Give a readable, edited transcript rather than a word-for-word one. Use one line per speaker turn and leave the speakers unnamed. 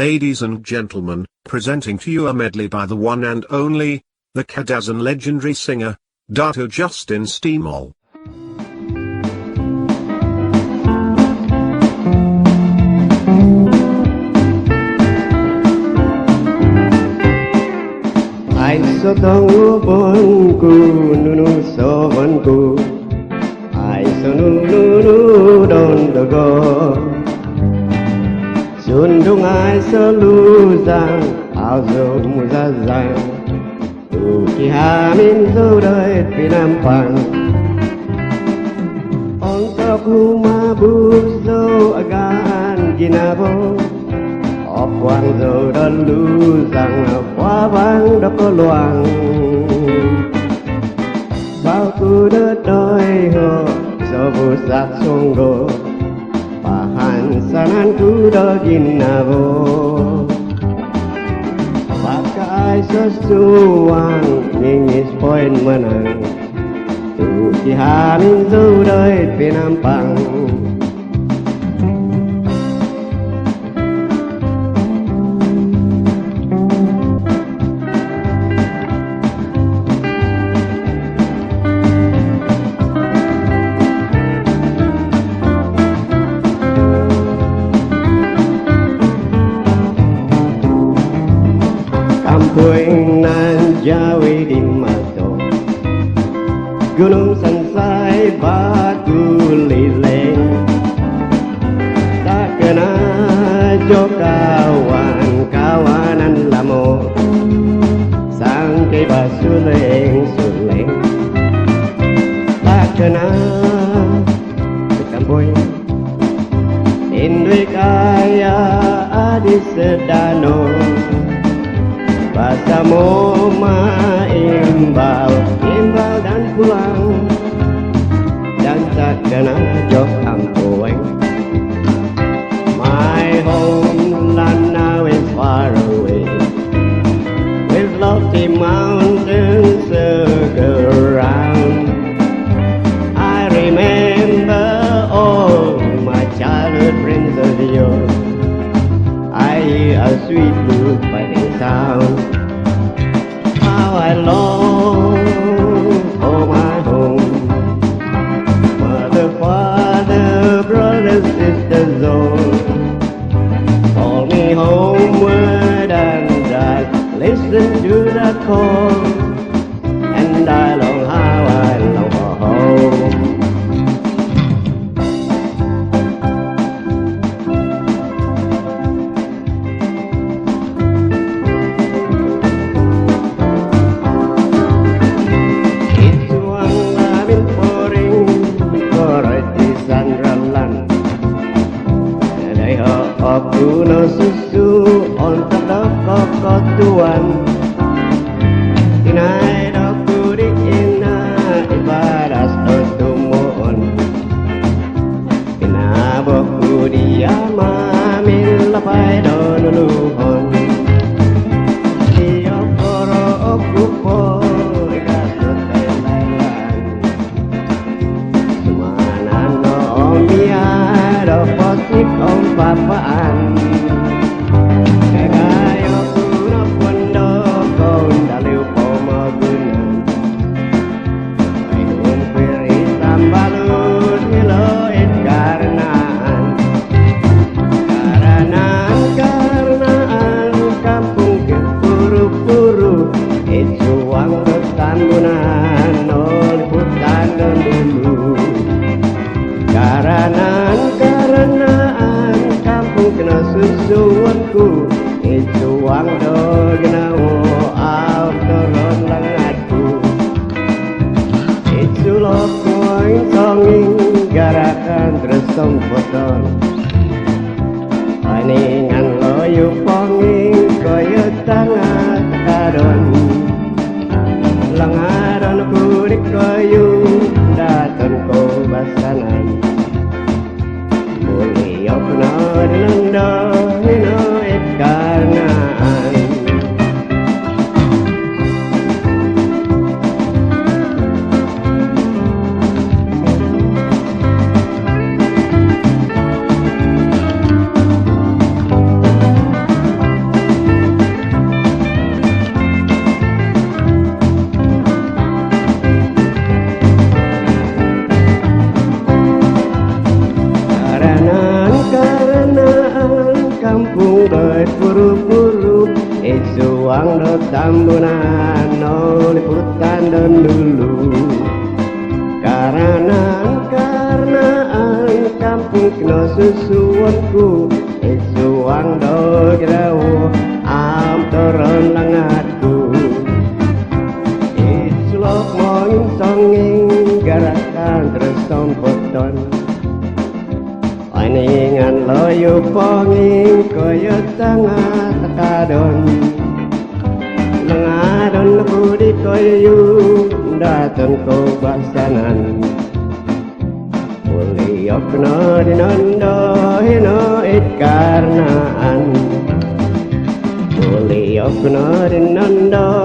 Ladies and gentlemen, presenting to you a medley by the one and only, the Kadazan legendary singer, Dato Justin Steemol.
Ai so tong ubonku nunu sobanku ai so nunu don dogo Sundung ai so luzang ao zo muzazang tu ki hamin zo đời pinampang Ontok huma buzo agan ginabo Okwang zo don luzang qua vang đó có loang bao ku đỡ đôi ho so vu sak song go Bahan sanan ku do ginabo Pakai sesuang Ngingis poin menang Tu ki hamin zu đời pinampang Kampuing nan Jawi di Mato Gunung Sansai batu lilin Tak kena jo kawan-kawanan lamo Sangkai basuleng-suleng Tak kena Kampuing Indui kaya adi sedano Basamu imbau dan pulang Dan tak kena jok ampueng My homeland now is far away With lofty mountains circle around I remember all my childhood friends of yours I hear a sweet flute piping sound How I long for my home Mother, father, brothers, sisters, all Call me homeward and I listen to the call And I long how I long for home Aku no susu ontak dok kotuan Inai doku di ina ibadas dotumuon Ina boku dia mamin lapai donuluhon Iyo koro okupo ikasut telan Sumanan no omia do posik om papaan Kagayo kuno kwando kon daliw pomagunan Ayun piri sambalud hiloit karenaan Karenaan kampung ke puru-puru Isuang ketambunan non hutan dan dulu Karenaan kampung kena susuanku Isuang do genawo au turun lengatku Isulok koin songing garakan tersong poton Paningan loyu ponging koyo tangan kadon Lengaran kudik koyu datun ko basanan Yok no dinando hino it karenaan pertambunan oleh hutan dan dulu. Karanaan kampung kena susuanku, suang do grawo am toron langatku. Islok moing songing garakan terus sompoton. Aningan loyo ponging koyo sangat kadon. Nangadon budi koyo datang ko basanan. Uliyok na dinondo hino it karnaan. Uliyok na dinondo